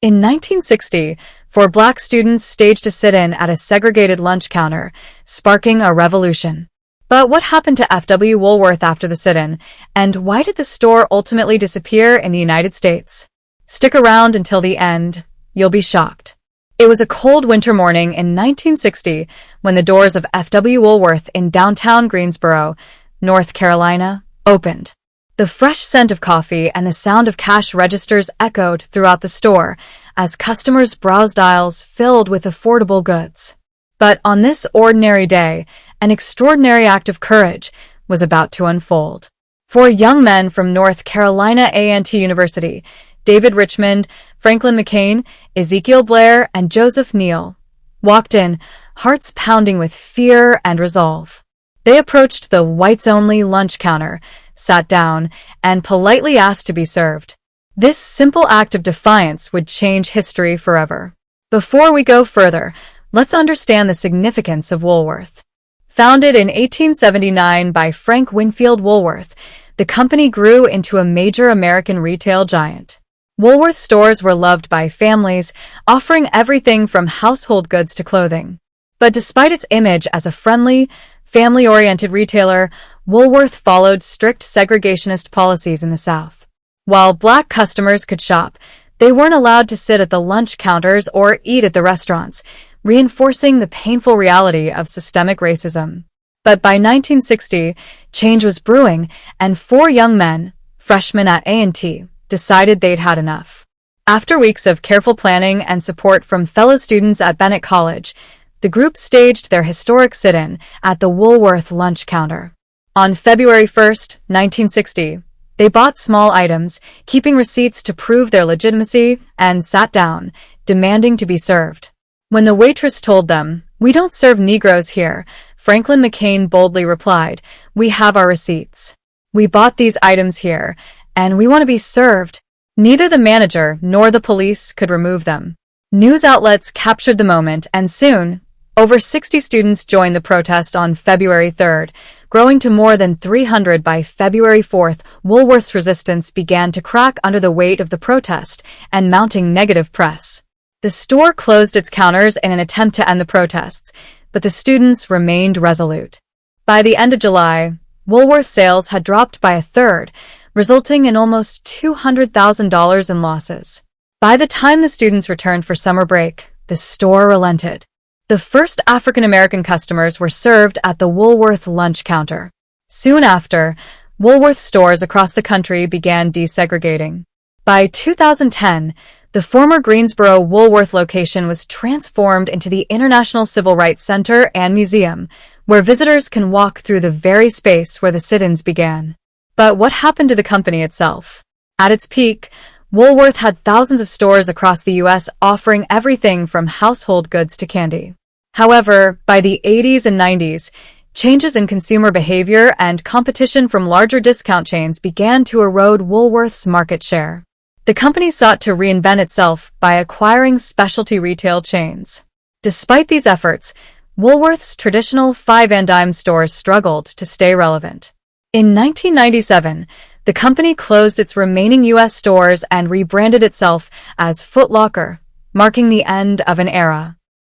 In 1960, four black students staged a sit-in at a segregated lunch counter, sparking a revolution. But what happened to F.W. Woolworth after the sit-in, and why did the store ultimately disappear in the United States? Stick around until the end. You'll be shocked. It was a cold winter morning in 1960 when the doors of F.W. Woolworth in downtown Greensboro, North Carolina, opened. The fresh scent of coffee and the sound of cash registers echoed throughout the store as customers browsed aisles filled with affordable goods. But on this ordinary day, an extraordinary act of courage was about to unfold. Four young men from North Carolina A&T University, David Richmond, Franklin McCain, Ezekiel Blair, and Joseph Neal, walked in, hearts pounding with fear and resolve. They approached the whites-only lunch counter, sat down, and politely asked to be served. This simple act of defiance would change history forever. Before we go further, let's understand the significance of Woolworth. Founded in 1879 by Frank Winfield Woolworth, the company grew into a major American retail giant. Woolworth stores were loved by families, offering everything from household goods to clothing. But despite its image as a friendly, family-oriented retailer, Woolworth followed strict segregationist policies in the South. While black customers could shop, they weren't allowed to sit at the lunch counters or eat at the restaurants, reinforcing the painful reality of systemic racism. But by 1960, change was brewing, and four young men, freshmen at A&T, decided they'd had enough. After weeks of careful planning and support from fellow students at Bennett College, the group staged their historic sit-in at the Woolworth lunch counter. On February 1, 1960, they bought small items, keeping receipts to prove their legitimacy, and sat down, demanding to be served. When the waitress told them, "We don't serve Negroes here," Franklin McCain boldly replied, "We have our receipts. We bought these items here, and we want to be served." Neither the manager nor the police could remove them. News outlets captured the moment, and soon, over 60 students joined the protest on February 3rd, growing to more than 300 by February 4th. Woolworth's resistance began to crack under the weight of the protest and mounting negative press. The store closed its counters in an attempt to end the protests, but the students remained resolute. By the end of July, Woolworth sales had dropped by a third, resulting in almost $200,000 in losses. By the time the students returned for summer break, the store relented. The first African-American customers were served at the Woolworth lunch counter. Soon after, Woolworth stores across the country began desegregating. By 2010, the former Greensboro Woolworth location was transformed into the International Civil Rights Center and Museum, where visitors can walk through the very space where the sit-ins began. But what happened to the company itself? At its peak, Woolworth had thousands of stores across the U.S. offering everything from household goods to candy. However, by the 80s and 90s, changes in consumer behavior and competition from larger discount chains began to erode Woolworth's market share. The company sought to reinvent itself by acquiring specialty retail chains. Despite these efforts, Woolworth's traditional five-and-dime stores struggled to stay relevant. In 1997, the company closed its remaining U.S. stores and rebranded itself as Foot Locker, marking the end of an era.